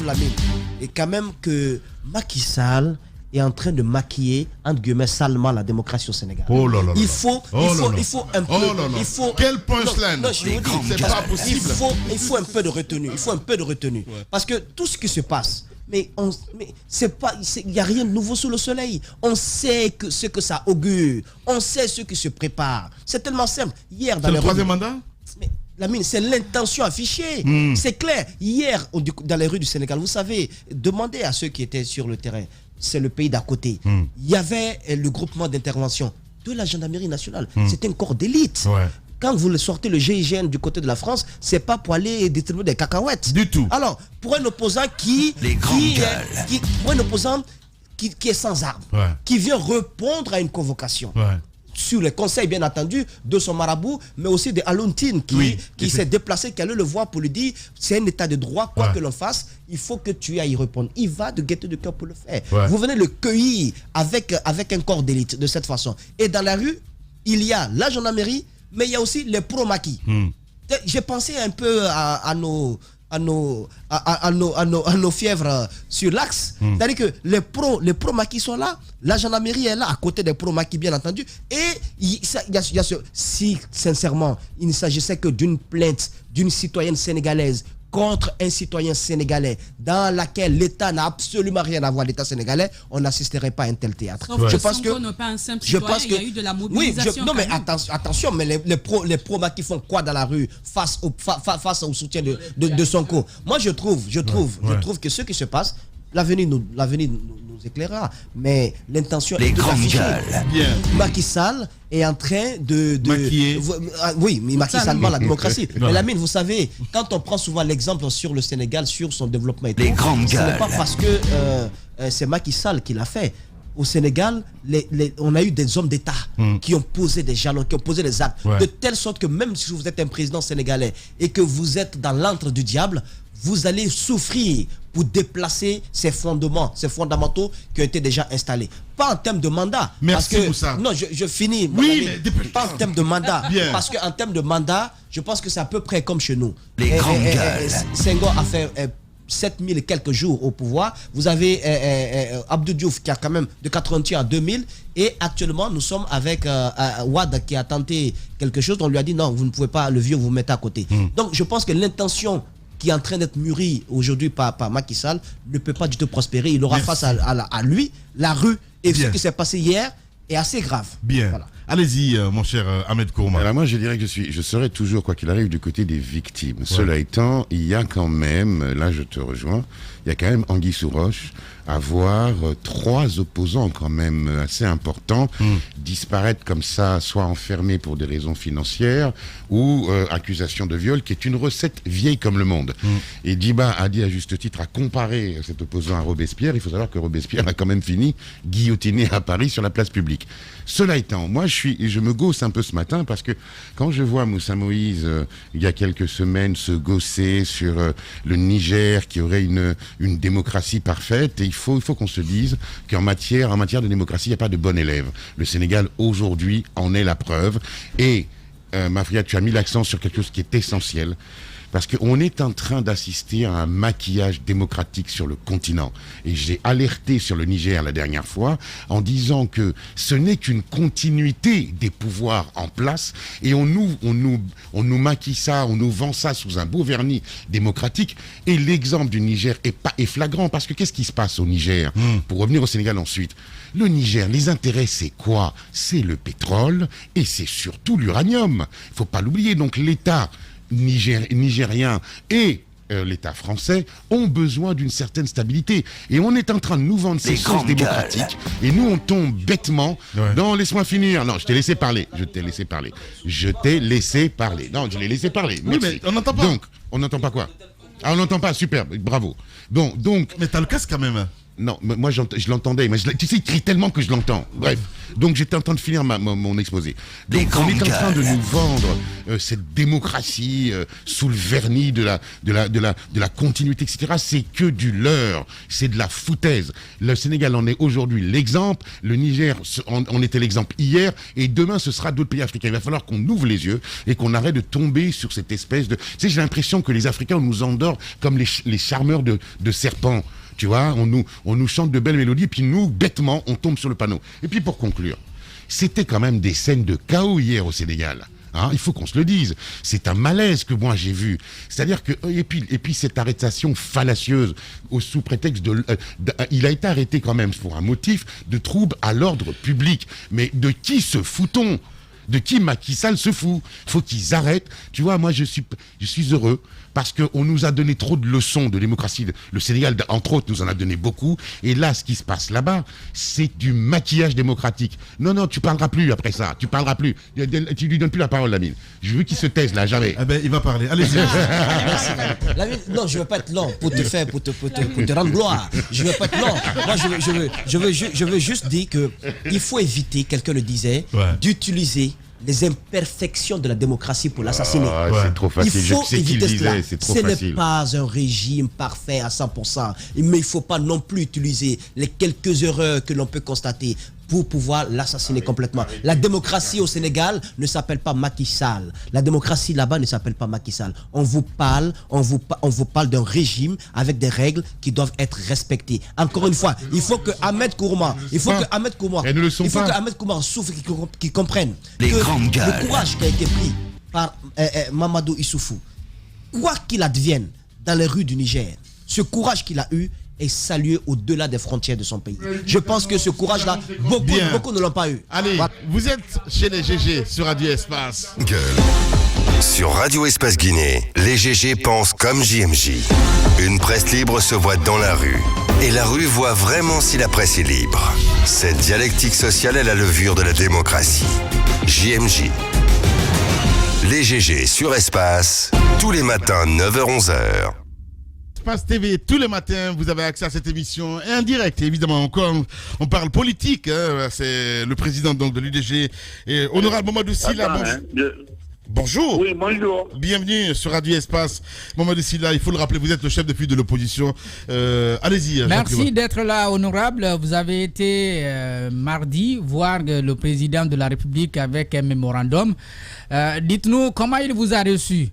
Lamine, et quand même que Macky Sall est en train de maquiller entre guillemets salement la démocratie au Sénégal. Il faut un peu.
Quel punchline.
C'est pas possible. Il faut un peu de retenue. Parce que tout ce qui se passe. Mais il n'y a rien de nouveau sous le soleil. On sait ce que ça augure. On sait ce qui se prépare. C'est tellement simple. Hier, dans
le troisième mandat.
Mais Lamine, c'est l'intention affichée. C'est clair. Hier, dans les rues du Sénégal, vous savez, demandez à ceux qui étaient sur le terrain. C'est le pays d'à côté. Il y avait le groupement d'intervention de la gendarmerie nationale. C'était un corps d'élite. Quand vous sortez le GIGN du côté de la France, c'est pas pour aller distribuer des cacahuètes.
Du tout.
Alors, pour un opposant qui est sans armes, qui vient répondre à une convocation. Sur les conseils, bien entendu, de son marabout, mais aussi de Alontine qui s'est déplacé, qui allait le voir pour lui dire c'est un état de droit, quoi que l'on fasse, il faut que tu ailles y répondre. Il va de gaieté de cœur pour le faire. Vous venez le cueillir avec un corps d'élite de cette façon. Et dans la rue, il y a la gendarmerie, mais il y a aussi les pro-maquis. J'ai pensé un peu à nos fièvres sur l'axe. C'est-à-dire que les pro-maquis sont là, la gendarmerie est là, à côté des pro-maquis, bien entendu. Et si, sincèrement, il ne s'agissait que d'une plainte d'une citoyenne sénégalaise contre un citoyen sénégalais dans laquelle l'État n'a absolument rien à voir, l'État sénégalais, on n'assisterait pas à un tel théâtre.
Je pense que n'est pas un simple citoyen, il y a eu de la mobilisation.
Non, mais attention, mais les pro-maquis font quoi dans la rue face au soutien de Sonko? Moi, je trouve que ce qui se passe, l'avenir nous éclairera, mais l'intention est de l'afficher. Macky Sall est en train de
maquiller.
Oui, mais Macky Sall ment la démocratie. Mais Lamine, vous savez, quand on prend souvent l'exemple sur le Sénégal, sur son développement et tout, ce n'est pas parce que c'est Macky Sall qui l'a fait. Au Sénégal, on a eu des hommes d'État qui ont posé des jalons, qui ont posé des actes, de telle sorte que même si vous êtes un président sénégalais et que vous êtes dans l'antre du diable, vous allez souffrir pour déplacer ces fondamentaux qui ont été déjà installés. Pas en termes de mandat.
Merci, Moussa.
Non, je finis.
Oui,
mais pas en termes de mandat. Parce qu'en termes de mandat, je pense que c'est à peu près comme chez nous. Senghor a fait 7000 et quelques jours au pouvoir. Vous avez Abdou Diouf qui a quand même de 88 à 2000. Et actuellement, nous sommes avec Wade qui a tenté quelque chose. On lui a dit non, vous ne pouvez pas, le vieux, vous mettez à côté. Donc, je pense que l'intention qui est en train d'être mûri aujourd'hui par Macky Sall ne peut pas du tout prospérer. Il aura face à lui, la rue, et ce qui s'est passé hier est assez grave.
Voilà. Allez-y, mon cher Ahmed Kourma.
Alors moi, je dirais que je serai toujours, quoi qu'il arrive, du côté des victimes. Ouais. Cela étant, il y a quand même, là je te rejoins, il y a quand même anguille sous roche à voir 3 opposants quand même assez importants disparaître comme ça, soit enfermés pour des raisons financières ou accusation de viol, qui est une recette vieille comme le monde. Et Diba a dit à juste titre, à comparer cet opposant à Robespierre. Il faut savoir que Robespierre a quand même fini guillotiné à Paris sur la place publique. Cela étant, moi je me gausse un peu ce matin parce que quand je vois Moussa Moïse il y a quelques semaines se gausser sur le Niger qui aurait une démocratie parfaite, et il faut qu'on se dise qu'en matière de démocratie, il n'y a pas de bon élève. Le Sénégal aujourd'hui en est la preuve. Et Mafia, tu as mis l'accent sur quelque chose qui est essentiel. Parce qu'on est en train d'assister à un maquillage démocratique sur le continent. Et j'ai alerté sur le Niger la dernière fois en disant que ce n'est qu'une continuité des pouvoirs en place, et on nous maquille ça, on nous vend ça sous un beau vernis démocratique. Et l'exemple du Niger est flagrant, parce que qu'est-ce qui se passe au Niger? Pour revenir au Sénégal ensuite. Le Niger, les intérêts, c'est quoi? C'est le pétrole et c'est surtout l'uranium. Il ne faut pas l'oublier. Donc l'État nigérien et l'État français ont besoin d'une certaine stabilité. Et on est en train de nous vendre ces choses démocratiques. Et nous, on tombe bêtement dans... Laisse-moi finir. Non, je t'ai laissé parler. Non, je l'ai laissé parler.
Oui, mais on n'entend pas.
Donc, on n'entend pas quoi? Ah, on n'entend pas, super, bravo. Donc...
Mais t'as le casque quand même.
Non, moi je l'entendais, mais tu sais, il crie tellement que je l'entends. Bref, donc j'étais en train de finir mon exposé. Donc on est en train de nous vendre cette démocratie sous le vernis de la continuité, etc. C'est que du leurre, c'est de la foutaise. Le Sénégal en est aujourd'hui l'exemple, le Niger en était l'exemple hier, et demain ce sera d'autres pays africains. Il va falloir qu'on ouvre les yeux et qu'on arrête de tomber sur cette espèce de... Tu sais, j'ai l'impression que les Africains, on nous endort comme les charmeurs de serpents. Tu vois, on nous chante de belles mélodies, puis nous, bêtement, on tombe sur le panneau. Et puis pour conclure, c'était quand même des scènes de chaos hier au Sénégal. Hein, il faut qu'on se le dise. C'est un malaise que moi j'ai vu. C'est-à-dire que... Et puis cette arrestation fallacieuse sous prétexte il a été arrêté quand même pour un motif de trouble à l'ordre public. Mais de qui se fout-on? De qui Macky Sall se fout? Faut qu'ils arrêtent. Tu vois, moi je suis heureux parce qu'on nous a donné trop de leçons de démocratie. Le Sénégal, entre autres, nous en a donné beaucoup. Et là, ce qui se passe là-bas, c'est du maquillage démocratique. Non, tu parleras plus après ça. Tu parleras plus. Tu lui donnes plus la parole, Lamine. Je veux qu'il se taise là, jamais.
Ah ben, il va parler. Allez-y.
Merci, Lamine. Non, je veux pas être lent pour te rendre gloire. Je veux pas être lent. Moi, je veux juste dire que il faut éviter, quelqu'un le disait, d'utiliser les imperfections de la démocratie pour l'assassiner.
C'est trop facile.
Il faut éviter cela.
C'est trop facile.
Ce n'est pas un régime parfait à 100%, mais il ne faut pas non plus utiliser les quelques erreurs que l'on peut constater pour pouvoir l'assassiner complètement. La démocratie au Sénégal ne s'appelle pas Macky Sall. La démocratie là-bas ne s'appelle pas Macky Sall. On vous parle d'un régime avec des règles qui doivent être respectées. Encore une fois, il faut que Ahmed Kourma souffre, qu'il comprenne que le courage qui a été pris par Mamadou Issoufou, quoi qu'il advienne dans les rues du Niger, ce courage qu'il a eu est salué au-delà des frontières de son pays. Je pense que ce courage-là, beaucoup ne l'ont pas eu.
Allez, vous êtes chez les GG sur Radio Espace.
Gueule. Sur Radio Espace Guinée, les GG pensent comme JMJ. Une presse libre se voit dans la rue. Et la rue voit vraiment si la presse est libre. Cette dialectique sociale est la levure de la démocratie. JMJ. Les GG sur Espace, tous les matins 9h-11h.
Espace TV, tous les matins, vous avez accès à cette émission et en direct, évidemment. Encore, on parle politique. Hein, c'est le président donc de l'UDG, honorable Mamadou Sylla. Bonjour.
Oui, bonjour.
Bienvenue sur Radio Espace. Mamadou Sylla, il faut le rappeler, vous êtes le chef de file de l'opposition. Allez-y.
Merci d'être là, honorable. Vous avez été mardi voir le président de la République avec un mémorandum. Dites-nous comment il vous a reçu.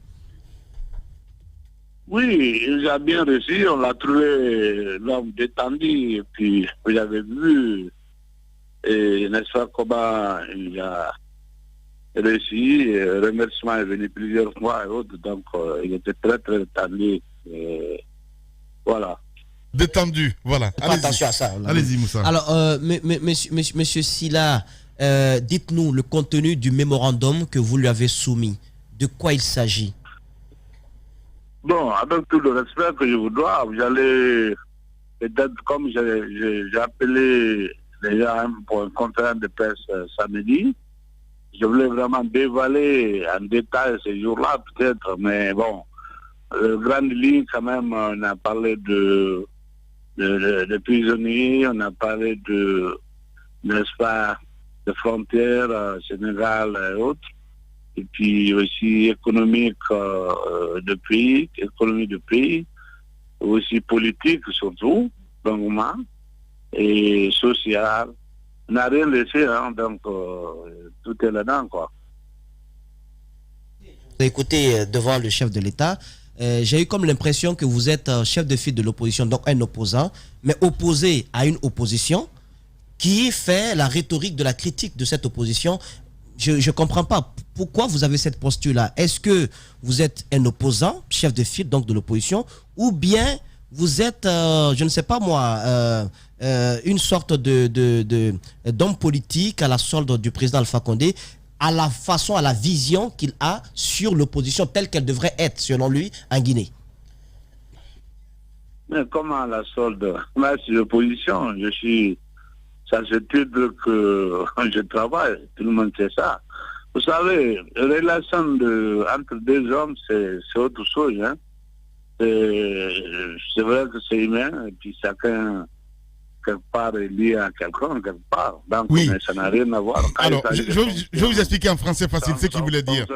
Oui, il nous a bien reçu, on l'a trouvé l'homme détendu, et puis vous avez vu, n'est-ce pas, comment il a reçu, le remerciement est venu plusieurs fois et autres, donc il était très très détendu, voilà.
Détendu, voilà.
Attention à ça.
Allez-y, Moussa.
Alors, monsieur Sylla, Dites-nous le contenu du mémorandum que vous lui avez soumis. De quoi il s'agit?
Bon, avec tout le respect que je vous dois, vous allez, peut-être comme j'ai appelé les gens pour une conférence de presse samedi, je voulais vraiment dévaler en détail ces jours-là, peut-être, mais bon, le grande ligne, quand même, on a parlé de prisonniers, on a parlé de, n'est-ce pas, de frontières, Sénégal et autres, et puis aussi économique économie de pays, aussi politique surtout, longuement, et social. On n'a rien laissé, hein, donc tout est là-dedans, quoi.
Écoutez, devant le chef de l'État, j'ai eu comme l'impression que vous êtes chef de file de l'opposition, donc un opposant, mais opposé à une opposition qui fait la rhétorique de la critique de cette opposition. Je ne comprends pas. Pourquoi vous avez cette posture-là? Est-ce que vous êtes un opposant, chef de file donc de l'opposition, ou bien vous êtes, je ne sais pas moi, une sorte d'homme politique à la solde du président Alpha Condé, à la façon, à la vision qu'il a sur l'opposition telle qu'elle devrait être, selon lui, en Guinée?
Mais comment à la solde? Moi, c'est l'opposition. Je suis... Ça, c'est titre que je travaille. Tout le monde sait ça. Vous savez, la relation entre deux hommes, c'est autre chose. Hein. C'est vrai que c'est humain, et puis chacun, quelque part, est lié à quelqu'un, quelque part. Donc,
oui.
Mais ça n'a rien à voir.
Alors, je vais vous expliquer en français facile ce qu'il voulait dire.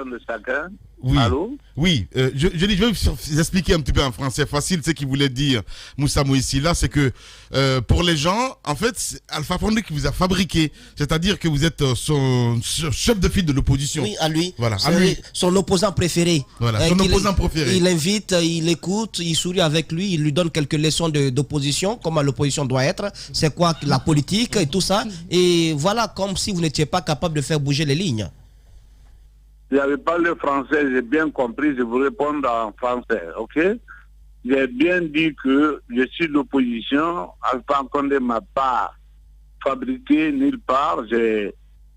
Oui.
Allô?
Oui, je vais vous expliquer un petit peu en français facile ce qu'il voulait dire, Moussa Moïsi. Là, c'est que pour les gens, en fait, c'est Alpha Condé qui vous a fabriqué. C'est-à-dire que vous êtes son chef de file de l'opposition.
Oui, à lui.
Voilà, à lui.
Son opposant préféré.
Voilà, son opposant préféré.
Il invite, il écoute, il sourit avec lui, il lui donne quelques leçons d'opposition, comment l'opposition doit être, c'est quoi la politique et tout ça. Et voilà, comme si vous n'étiez pas capable de faire bouger les lignes.
J'avais parlé français, j'ai bien compris, je vous réponds en français, ok? J'ai bien dit que je suis l'opposition, Alpha Condé ne m'a pas fabriqué nulle part, j'ai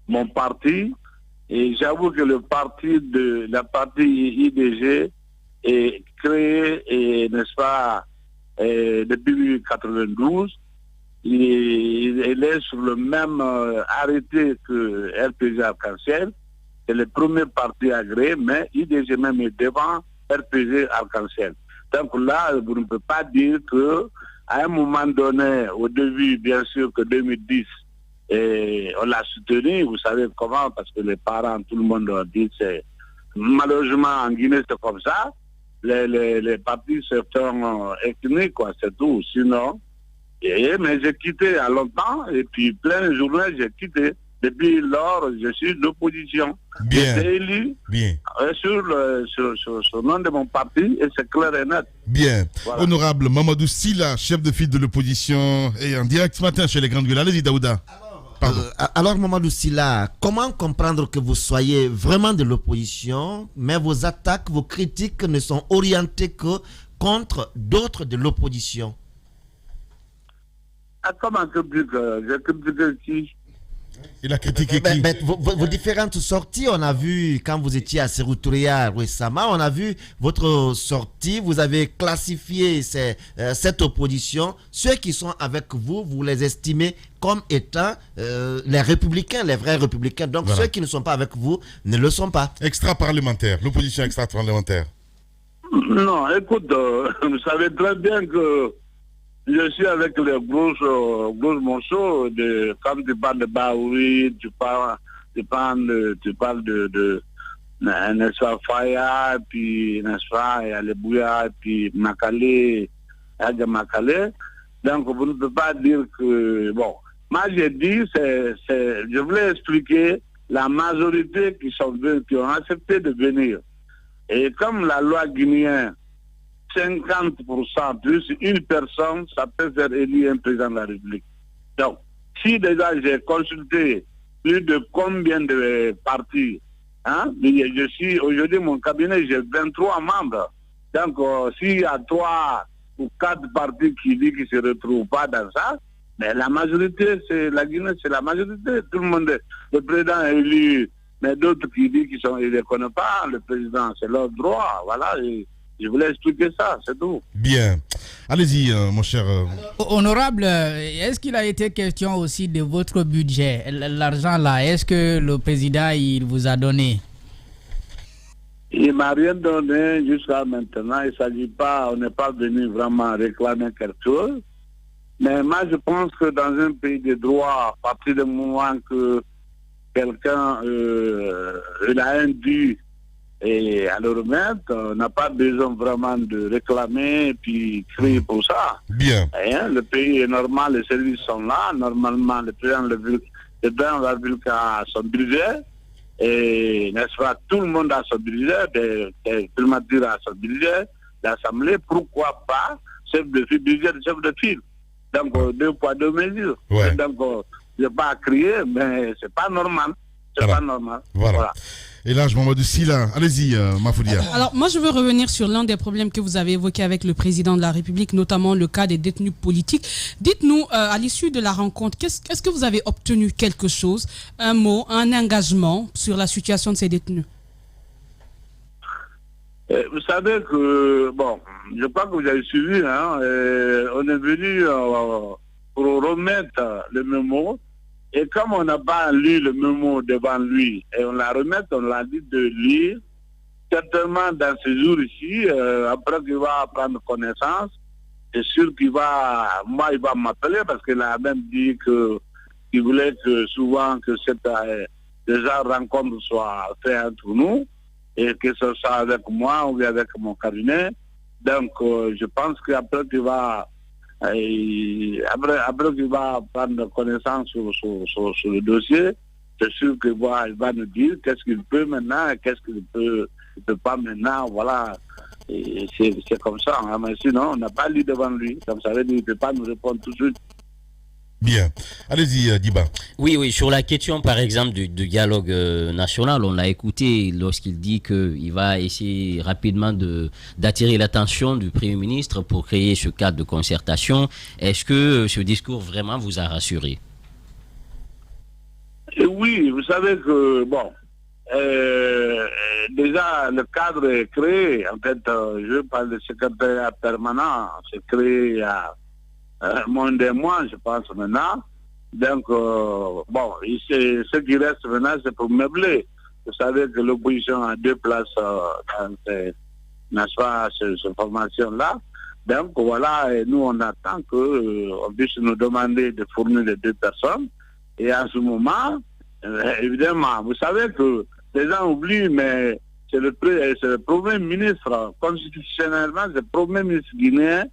mon parti, et j'avoue que la partie IDG est créée, n'est-ce pas, depuis 1992, elle est sur le même arrêté que RPG Arc-en-Ciel. C'est le premier parti agréé, mais IDG même est devant RPG Arc-en-Ciel. Donc là, vous ne pouvez pas dire que à un moment donné, au début, bien sûr que 2010, on l'a soutenu, vous savez comment, parce que les parents, tout le monde a dit, c'est malheureusement en Guinée, c'est comme ça. Les partis se font ethniques, quoi, c'est tout. Sinon, mais j'ai quitté à longtemps, et puis plein de journées, j'ai quitté. Depuis lors, je suis l'opposition.
Bien.
J'ai élu sur le nom de mon parti, et c'est clair et net.
Bien.
Voilà.
Honorable Mamadou Silla, chef de file de l'opposition, et en direct ce matin chez les Grandes Gueules. Allez-y, Daouda.
Alors, Mamadou Silla, comment comprendre que vous soyez vraiment de l'opposition, mais vos attaques, vos critiques ne sont orientées que contre d'autres de l'opposition?
Comment critiquer? J'ai critiqué qui?
Il a critiqué qui?
Vos différentes sorties, on a vu quand vous étiez à Séroutoria récemment, on a vu votre sortie, vous avez classifié cette opposition. Ceux qui sont avec vous, vous les estimez comme étant les républicains, les vrais républicains. Donc voilà. Ceux qui ne sont pas avec vous ne le sont pas.
Extra-parlementaire, l'opposition extra-parlementaire.
Non, écoute, vous savez très bien que je suis avec les grosses morceaux, comme tu parles de Baouri, tu parles de n'est-ce pas, Faya, puis n'est-ce pas, et Alebouya, puis Makale, Adja Makale. Donc vous ne pouvez pas dire que, bon, moi j'ai dit, je voulais expliquer la majorité qui ont accepté de venir. Et comme la loi guinéenne, 50% plus une personne, ça peut faire élire un président de la République. Donc, si déjà j'ai consulté plus de combien de partis, hein, je suis aujourd'hui, mon cabinet, j'ai 23 membres. Donc, s'il y a 3 ou 4 partis qui disent qu'ils ne se retrouvent pas dans ça, Mais la majorité, c'est la Guinée, c'est la majorité. Tout le monde, le président est élu, mais d'autres qui disent qu'ils ne les connaissent pas, le président, c'est leur droit. Voilà, et je voulais expliquer ça, c'est tout.
Bien. Allez-y, mon cher.
Honorable, est-ce qu'il a été question aussi de votre budget? L'argent là, est-ce que le président il vous a donné?
Il ne m'a rien donné jusqu'à maintenant. Il ne s'agit pas, on n'est pas venu vraiment réclamer quelque chose. Mais moi, je pense que dans un pays de droit, à partir du moment que quelqu'un il a un dû et à le remettre, on n'a pas besoin vraiment de réclamer et puis crier pour ça.
Bien.
Le pays est normal, les services sont là. Normalement, le président de la République a son budget. Et n'est-ce pas, tout le monde a son budget, le primature a son budget, l'Assemblée, pourquoi pas chef de file, budget de chef de file. Donc, 2 poids, 2 mesures.
Ouais.
Donc, je n'ai pas à crier, mais c'est pas normal. C'est
Voilà.
pas normal.
Voilà. Et là, je m'en vais de Silla. Allez-y, Mafoudia.
Alors, moi, je veux revenir sur l'un des problèmes que vous avez évoqué avec le président de la République, notamment le cas des détenus politiques. Dites-nous, à l'issue de la rencontre, est-ce que vous avez obtenu quelque chose, un mot, un engagement sur la situation de ces détenus?
Vous savez que, bon, je crois que vous avez suivi, hein, on est venu pour remettre le mémo. Et comme on n'a pas lu le mémo devant lui, et on l'a remis, on l'a dit de lire, certainement dans ces jours ici, après qu'il va prendre connaissance, c'est sûr qu'il va, moi il va m'appeler parce qu'il a même dit qu'il voulait que souvent que cette déjà rencontre soit faite entre nous, et que ce soit avec moi ou avec mon cabinet. Donc je pense qu'après qu'il va... Après qu'il va prendre connaissance sur le dossier, c'est sûr qu'il va nous dire qu'est-ce qu'il peut maintenant et qu'est-ce qu'il ne peut pas maintenant. Voilà, et c'est comme ça. Hein. Mais sinon, on n'a pas lu devant lui. Donc ça veut dire qu'il ne peut pas nous répondre tout de suite.
Bien. Allez-y, Diba.
Oui, sur la question, par exemple, du dialogue national, on l'a écouté lorsqu'il dit qu'il va essayer rapidement d'attirer l'attention du Premier ministre pour créer ce cadre de concertation. Est-ce que ce discours vraiment vous a rassuré?
Et oui, vous savez que, bon, déjà, le cadre est créé. En fait, je parle de secrétariat permanent. C'est créé il y a moins d'un mois, je pense, maintenant. Donc, bon, ce qui reste maintenant, c'est pour meubler. Vous savez que l'opposition a 2 places dans cette formation-là. Donc, voilà, et nous, on attend qu'on puisse nous demander de fournir les 2 personnes. Et en ce moment, évidemment, vous savez que les gens oublient, mais c'est le Premier ministre, constitutionnellement, c'est le Premier ministre guinéen,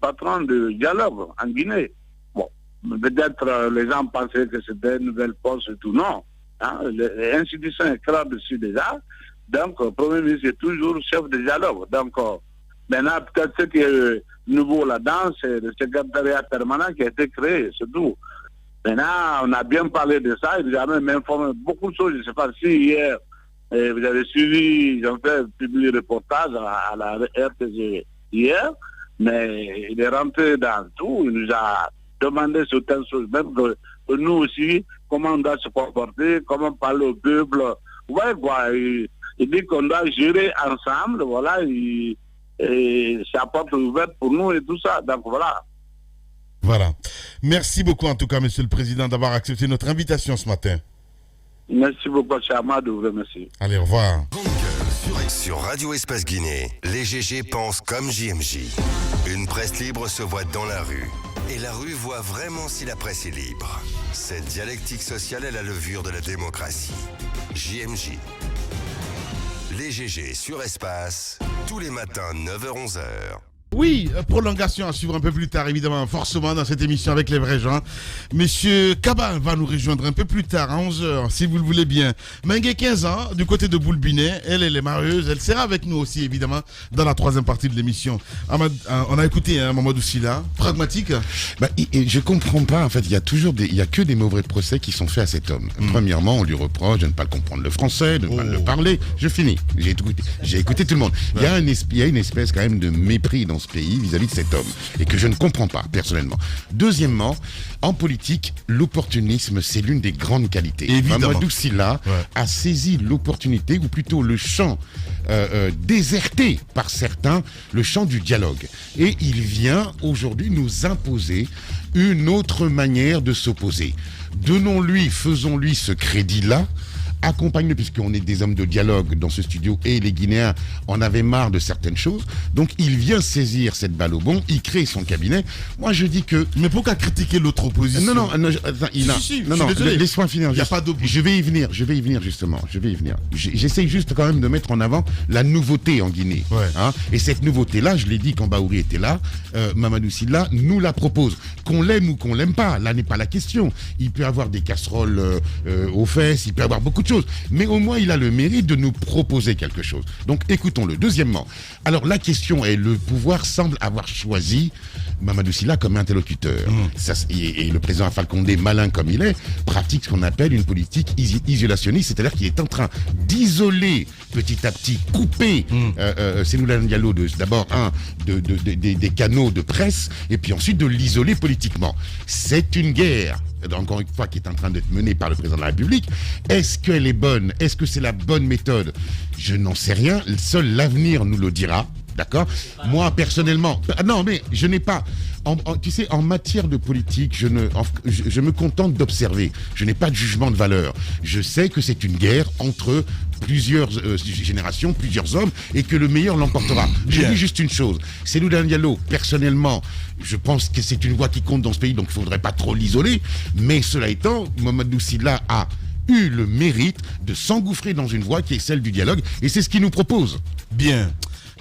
patron de dialogue en Guinée. Bon, peut-être les gens pensaient que c'était une nouvelle poste et tout. Non. Hein, l'institution est claire dessus déjà. Donc, le Premier ministre est toujours chef de dialogue. Donc, maintenant, peut-être ce qui est nouveau là-dedans, c'est le secrétariat permanent qui a été créé, c'est tout. Maintenant, on a bien parlé de ça. Il a même informé beaucoup de choses. Je ne sais pas si hier, vous avez suivi, ils ont fait publier le reportage à la RTG hier. Mais il est rentré dans tout, il nous a demandé certaines choses, même que nous aussi, comment on doit se comporter, comment parler au peuple. Vous voyez quoi, il dit qu'on doit gérer ensemble, voilà, et c'est la porte ouverte pour nous et tout ça, donc voilà.
Voilà. Merci beaucoup en tout cas, Monsieur le Président, d'avoir accepté notre invitation ce matin.
Merci beaucoup, Chama, de vous remercier.
Allez, au revoir.
Sur Radio Espace Guinée, les GG pensent comme JMJ. Une presse libre se voit dans la rue. Et la rue voit vraiment si la presse est libre. Cette dialectique sociale est la levure de la démocratie. JMJ. Les GG sur Espace, tous les matins 9h-11h.
Oui, prolongation à suivre un peu plus tard, évidemment, forcément, dans cette émission avec les vrais gens. Monsieur Kaba va nous rejoindre un peu plus tard, à 11h, si vous le voulez bien. Mengue, 15 ans, du côté de Boulbinet, elle est marieuse, elle sera avec nous aussi, évidemment, dans la 3e partie de l'émission. On a écouté Mamadou Silla, pragmatique.
Je comprends pas, en fait, il y a que des mauvais procès qui sont faits à cet homme. Premièrement, on lui reproche de ne pas comprendre le français, de ne pas le parler. Je finis, j'ai écouté tout le monde. Il y a une espèce quand même de mépris dans dans ce pays vis-à-vis de cet homme et que je ne comprends pas personnellement. Deuxièmement, en politique, l'opportunisme, c'est l'une des grandes qualités. Mamadou Sylla a saisi l'opportunité, ou plutôt le champ déserté par certains, le champ du dialogue. Et il vient aujourd'hui nous imposer une autre manière de s'opposer. Donnons-lui, faisons-lui ce crédit-là, accompagne-le, puisqu'on est des hommes de dialogue dans ce studio et les Guinéens en avaient marre de certaines choses. Donc il vient saisir cette balle au bon, il crée son cabinet. Moi je dis que...
Mais pourquoi critiquer l'autre opposition?
Non, laisse-moi finir.
Il y a pas
je vais y venir justement. J'essaye juste quand même de mettre en avant la nouveauté en Guinée. Hein, et cette nouveauté-là, je l'ai dit quand Baouri était là, Mamadou Sylla nous la propose. Qu'on l'aime ou qu'on l'aime pas, là n'est pas la question. Il peut avoir des casseroles aux fesses, il peut avoir beaucoup de choses, mais au moins il a le mérite de nous proposer quelque chose. Donc écoutons-le. Deuxièmement, alors la question est, le pouvoir semble avoir choisi Mamadou Sylla comme interlocuteur. Et le président Alpha Condé, malin comme il est, pratique ce qu'on appelle une politique isolationniste, c'est-à-dire qu'il est en train d'isoler petit à petit, couper Cellou-Dalein Diallo d'abord des canaux de presse, et puis ensuite de l'isoler politiquement. C'est une guerre, encore une fois, qui est en train d'être menée par le président de la République. Est-ce qu'elle est bonne? Est-ce que c'est la bonne méthode? Je n'en sais rien. Seul l'avenir nous le dira. D'accord? Moi, personnellement... Non, mais je n'ai pas... tu sais, en matière de politique, je me contente d'observer. Je n'ai pas de jugement de valeur. Je sais que c'est une guerre entre plusieurs générations, plusieurs hommes, et que le meilleur l'emportera. Je dis juste une chose. Cellou-Dalein Diallo, personnellement, je pense que c'est une voix qui compte dans ce pays, donc il ne faudrait pas trop l'isoler. Mais cela étant, Mamadou Sylla a eu le mérite de s'engouffrer dans une voie qui est celle du dialogue, et c'est ce qu'il nous propose.
Bien.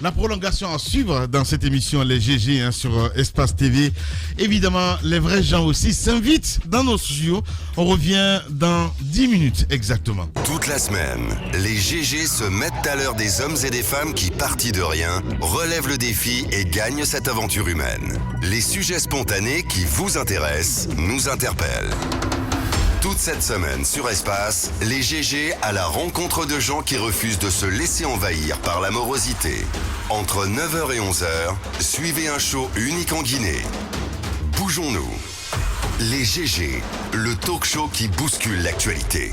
La prolongation à suivre dans cette émission, les GG sur Espace TV. Évidemment, les vrais gens aussi s'invitent dans nos studios. On revient dans 10 minutes exactement.
Toute la semaine, les GG se mettent à l'heure des hommes et des femmes qui, partis de rien, relèvent le défi et gagnent cette aventure humaine. Les sujets spontanés qui vous intéressent nous interpellent. Toute cette semaine sur Espace, les GG à la rencontre de gens qui refusent de se laisser envahir par la morosité. Entre 9h et 11h, suivez un show unique en Guinée. Bougeons-nous. Les GG, le talk show qui bouscule l'actualité.